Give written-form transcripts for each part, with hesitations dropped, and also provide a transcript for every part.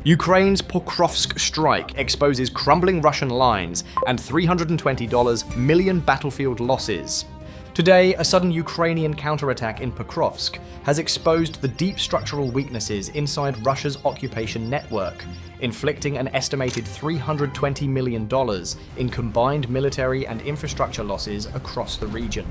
Ukraine's Pokrovsk strike exposes crumbling Russian lines and $320 million battlefield losses. Today, a sudden Ukrainian counterattack in Pokrovsk has exposed the deep structural weaknesses inside Russia's occupation network, inflicting an estimated $320 million in combined military and infrastructure losses across the region.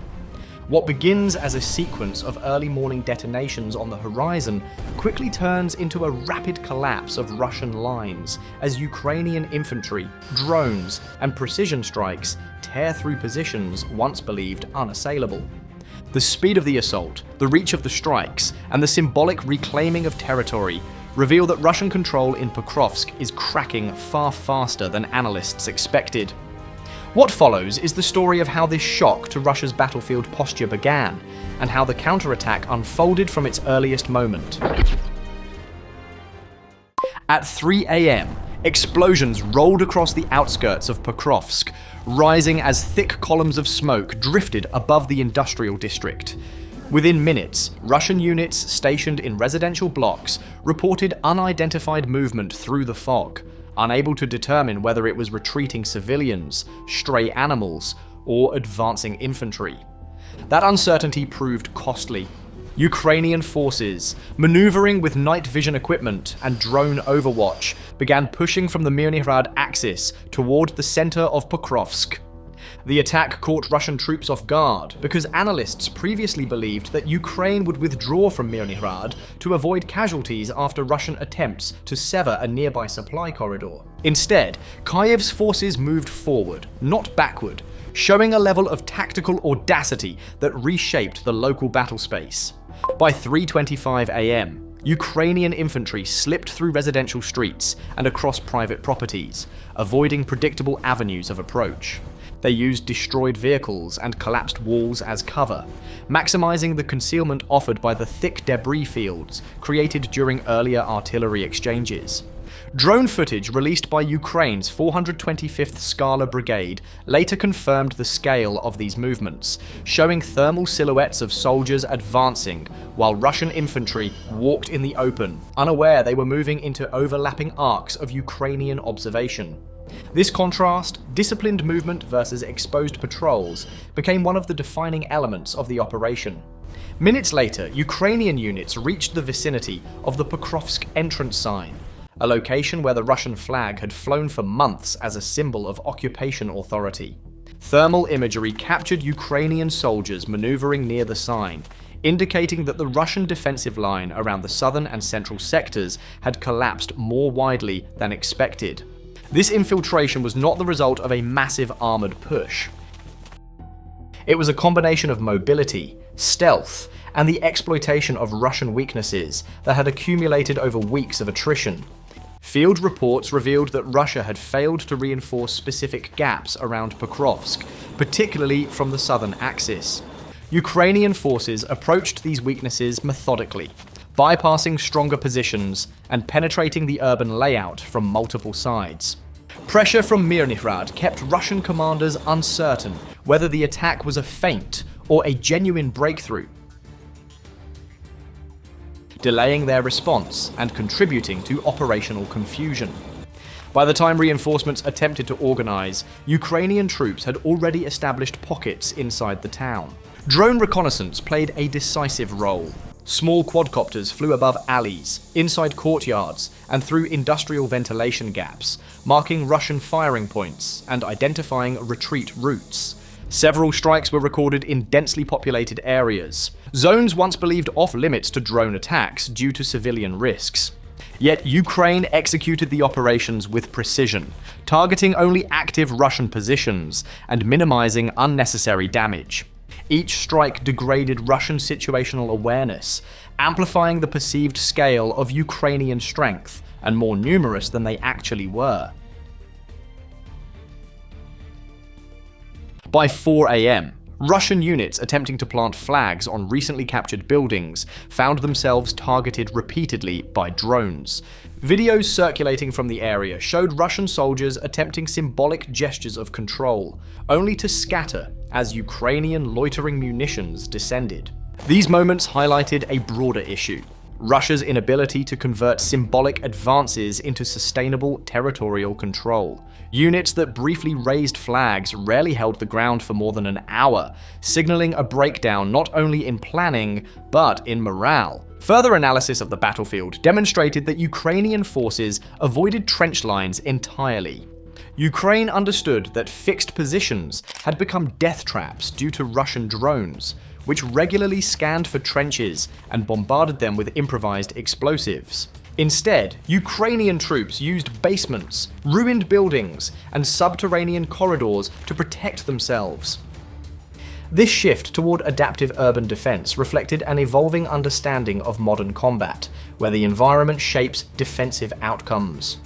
What begins as a sequence of early morning detonations on the horizon quickly turns into a rapid collapse of Russian lines as Ukrainian infantry, drones, and precision strikes tear through positions once believed unassailable. The speed of the assault, the reach of the strikes, and the symbolic reclaiming of territory reveal that Russian control in Pokrovsk is cracking far faster than analysts expected. What follows is the story of how this shock to Russia's battlefield posture began, and how the counterattack unfolded from its earliest moment. At 3 a.m., explosions rolled across the outskirts of Pokrovsk, rising as thick columns of smoke drifted above the industrial district. Within minutes, Russian units stationed in residential blocks reported unidentified movement through the fog, unable to determine whether it was retreating civilians, stray animals, or advancing infantry. That uncertainty proved costly. Ukrainian forces, maneuvering with night vision equipment and drone overwatch, began pushing from the Myrnihrad axis toward the center of Pokrovsk. The attack caught Russian troops off guard because analysts previously believed that Ukraine would withdraw from Myrnihrad to avoid casualties after Russian attempts to sever a nearby supply corridor. Instead, Kyiv's forces moved forward, not backward, showing a level of tactical audacity that reshaped the local battle space. By 3:25 a.m., Ukrainian infantry slipped through residential streets and across private properties, avoiding predictable avenues of approach. They used destroyed vehicles and collapsed walls as cover, maximizing the concealment offered by the thick debris fields created during earlier artillery exchanges. Drone footage released by Ukraine's 425th Scala Brigade later confirmed the scale of these movements, showing thermal silhouettes of soldiers advancing while Russian infantry walked in the open, unaware they were moving into overlapping arcs of Ukrainian observation. This contrast, disciplined movement versus exposed patrols, became one of the defining elements of the operation. Minutes later, Ukrainian units reached the vicinity of the Pokrovsk entrance sign, a location where the Russian flag had flown for months as a symbol of occupation authority. Thermal imagery captured Ukrainian soldiers maneuvering near the sign, indicating that the Russian defensive line around the southern and central sectors had collapsed more widely than expected. This infiltration was not the result of a massive armored push. It was a combination of mobility, stealth, and the exploitation of Russian weaknesses that had accumulated over weeks of attrition. Field reports revealed that Russia had failed to reinforce specific gaps around Pokrovsk, particularly from the southern axis. Ukrainian forces approached these weaknesses methodically, bypassing stronger positions and penetrating the urban layout from multiple sides. Pressure from Myrnihrad kept Russian commanders uncertain whether the attack was a feint or a genuine breakthrough, delaying their response and contributing to operational confusion. By the time reinforcements attempted to organize, Ukrainian troops had already established pockets inside the town. Drone reconnaissance played a decisive role. Small quadcopters flew above alleys, inside courtyards, and through industrial ventilation gaps, marking Russian firing points and identifying retreat routes. Several strikes were recorded in densely populated areas, zones once believed off-limits to drone attacks due to civilian risks. Yet Ukraine executed the operations with precision, targeting only active Russian positions and minimizing unnecessary damage. Each strike degraded Russian situational awareness, amplifying the perceived scale of Ukrainian strength, and more numerous than they actually were. By 4 a.m., Russian units attempting to plant flags on recently captured buildings found themselves targeted repeatedly by drones. Videos circulating from the area showed Russian soldiers attempting symbolic gestures of control, only to scatter as Ukrainian loitering munitions descended. These moments highlighted a broader issue. Russia's inability to convert symbolic advances into sustainable territorial control. Units that briefly raised flags rarely held the ground for more than an hour, signaling a breakdown not only in planning, but in morale. Further analysis of the battlefield demonstrated that Ukrainian forces avoided trench lines entirely. Ukraine understood that fixed positions had become death traps due to Russian drones, which regularly scanned for trenches and bombarded them with improvised explosives. Instead, Ukrainian troops used basements, ruined buildings, and subterranean corridors to protect themselves. This shift toward adaptive urban defense reflected an evolving understanding of modern combat, where the environment shapes defensive outcomes.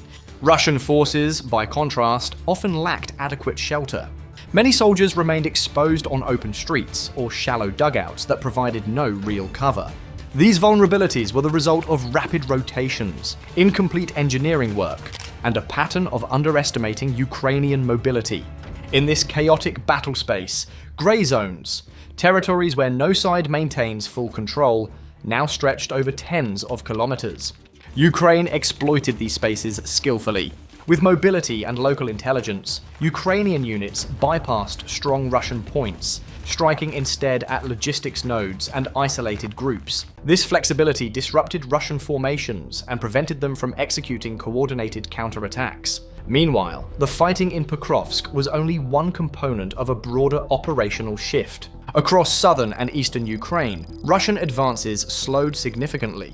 Russian forces, by contrast, often lacked adequate shelter. Many soldiers remained exposed on open streets or shallow dugouts that provided no real cover. These vulnerabilities were the result of rapid rotations, incomplete engineering work, and a pattern of underestimating Ukrainian mobility. In this chaotic battle space, grey zones, territories where no side maintains full control, now stretched over tens of kilometers. Ukraine exploited these spaces skillfully. With mobility and local intelligence, Ukrainian units bypassed strong Russian points, striking instead at logistics nodes and isolated groups. This flexibility disrupted Russian formations and prevented them from executing coordinated counterattacks. Meanwhile, the fighting in Pokrovsk was only one component of a broader operational shift. Across southern and eastern Ukraine, Russian advances slowed significantly.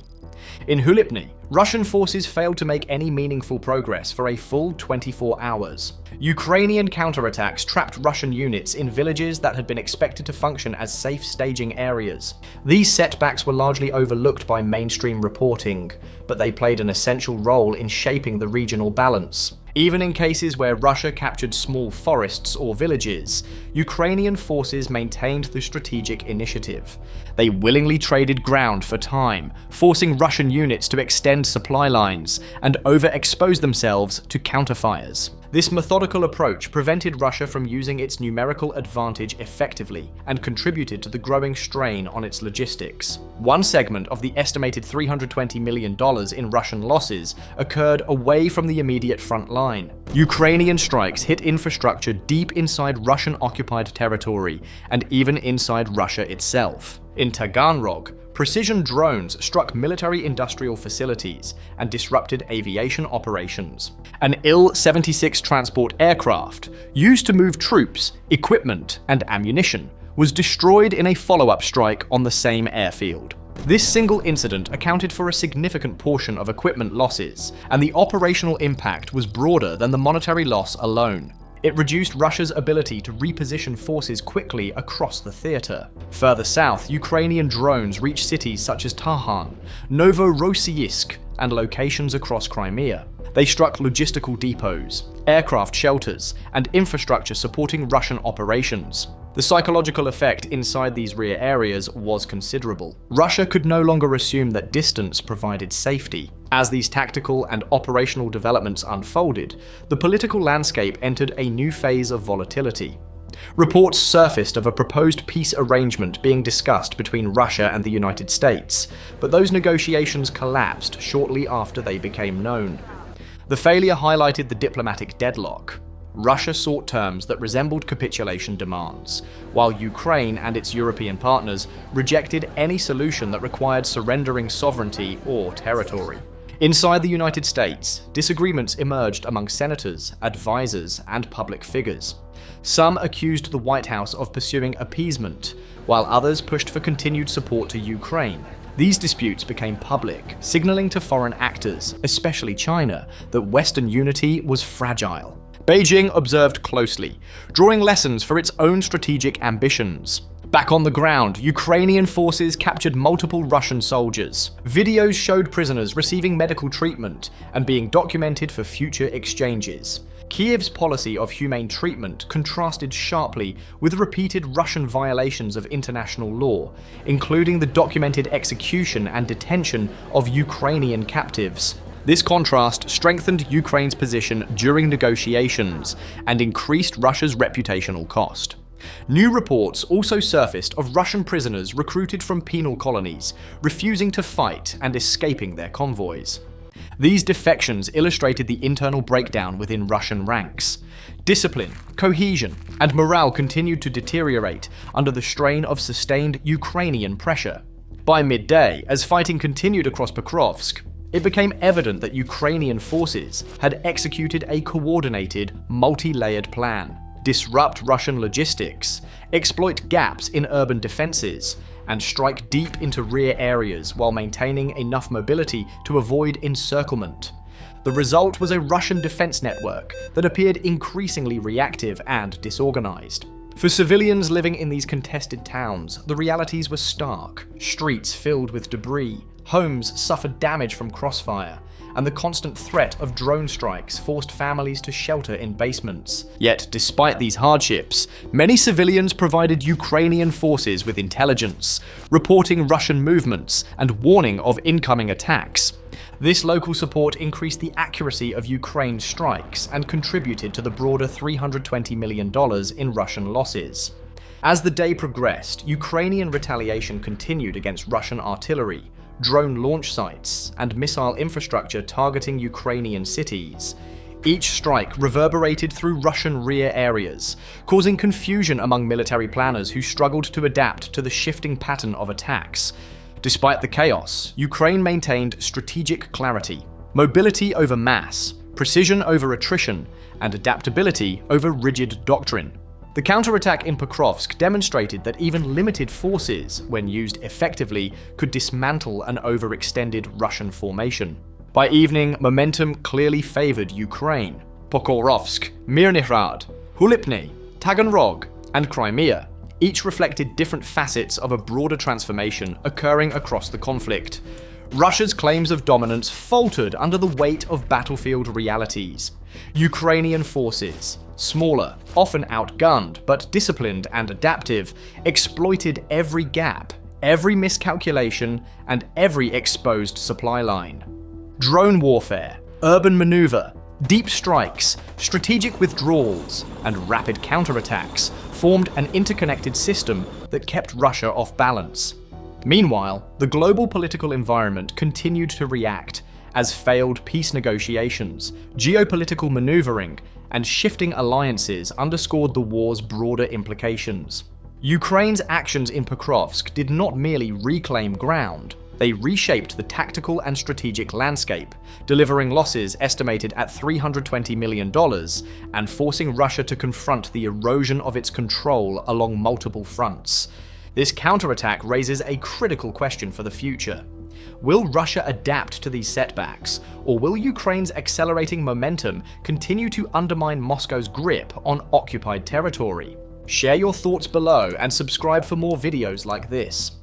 In Hulipny, Russian forces failed to make any meaningful progress for a full 24 hours. Ukrainian counterattacks trapped Russian units in villages that had been expected to function as safe staging areas. These setbacks were largely overlooked by mainstream reporting, but they played an essential role in shaping the regional balance. Even in cases where Russia captured small forests or villages, Ukrainian forces maintained the strategic initiative. They willingly traded ground for time, forcing Russian units to extend supply lines and overexpose themselves to counterfires. This methodical approach prevented Russia from using its numerical advantage effectively and contributed to the growing strain on its logistics. One segment of the estimated $320 million in Russian losses occurred away from the immediate front line. Ukrainian strikes hit infrastructure deep inside Russian-occupied territory and even inside Russia itself. In Taganrog, precision drones struck military-industrial facilities and disrupted aviation operations. An Il-76 transport aircraft, used to move troops, equipment, and ammunition, was destroyed in a follow-up strike on the same airfield. This single incident accounted for a significant portion of equipment losses, and the operational impact was broader than the monetary loss alone. It reduced Russia's ability to reposition forces quickly across the theater. Further south, Ukrainian drones reached cities such as Tarhan, Novorossiysk, and locations across Crimea. They struck logistical depots, aircraft shelters, and infrastructure supporting Russian operations. The psychological effect inside these rear areas was considerable. Russia could no longer assume that distance provided safety. As these tactical and operational developments unfolded, the political landscape entered a new phase of volatility. Reports surfaced of a proposed peace arrangement being discussed between Russia and the United States, but those negotiations collapsed shortly after they became known. The failure highlighted the diplomatic deadlock. Russia sought terms that resembled capitulation demands, while Ukraine and its European partners rejected any solution that required surrendering sovereignty or territory. Inside the United States, disagreements emerged among senators, advisors, and public figures. Some accused the White House of pursuing appeasement, while others pushed for continued support to Ukraine. These disputes became public, signaling to foreign actors, especially China, that Western unity was fragile. Beijing observed closely, drawing lessons for its own strategic ambitions. Back on the ground, Ukrainian forces captured multiple Russian soldiers. Videos showed prisoners receiving medical treatment and being documented for future exchanges. Kiev's policy of humane treatment contrasted sharply with repeated Russian violations of international law, including the documented execution and detention of Ukrainian captives. This contrast strengthened Ukraine's position during negotiations and increased Russia's reputational cost. New reports also surfaced of Russian prisoners recruited from penal colonies, refusing to fight and escaping their convoys. These defections illustrated the internal breakdown within Russian ranks. Discipline, cohesion, and morale continued to deteriorate under the strain of sustained Ukrainian pressure. By midday, as fighting continued across Pokrovsk, it became evident that Ukrainian forces had executed a coordinated, multi-layered plan: disrupt Russian logistics, exploit gaps in urban defenses, and strike deep into rear areas while maintaining enough mobility to avoid encirclement. The result was a Russian defense network that appeared increasingly reactive and disorganized. For civilians living in these contested towns, the realities were stark. Streets filled with debris, homes suffered damage from crossfire, and the constant threat of drone strikes forced families to shelter in basements. Yet, despite these hardships, many civilians provided Ukrainian forces with intelligence, reporting Russian movements and warning of incoming attacks. This local support increased the accuracy of Ukraine's strikes and contributed to the broader $320 million in Russian losses. As the day progressed, Ukrainian retaliation continued against Russian artillery, drone launch sites, and missile infrastructure targeting Ukrainian cities. Each strike reverberated through Russian rear areas, causing confusion among military planners who struggled to adapt to the shifting pattern of attacks. Despite the chaos, Ukraine maintained strategic clarity: mobility over mass, precision over attrition, and adaptability over rigid doctrine. The counterattack in Pokrovsk demonstrated that even limited forces, when used effectively, could dismantle an overextended Russian formation. By evening, momentum clearly favored Ukraine. Pokrovsk, Mirnihrad, Hulipny, Taganrog, and Crimea each reflected different facets of a broader transformation occurring across the conflict. Russia's claims of dominance faltered under the weight of battlefield realities. Ukrainian forces, smaller, often outgunned, but disciplined and adaptive, exploited every gap, every miscalculation, and every exposed supply line. Drone warfare, urban maneuver, deep strikes, strategic withdrawals, and rapid counterattacks formed an interconnected system that kept Russia off balance. Meanwhile, the global political environment continued to react as failed peace negotiations, geopolitical maneuvering, and shifting alliances underscored the war's broader implications. Ukraine's actions in Pokrovsk did not merely reclaim ground, they reshaped the tactical and strategic landscape, delivering losses estimated at $320 million and forcing Russia to confront the erosion of its control along multiple fronts. This counterattack raises a critical question for the future. Will Russia adapt to these setbacks, or will Ukraine's accelerating momentum continue to undermine Moscow's grip on occupied territory? Share your thoughts below and subscribe for more videos like this.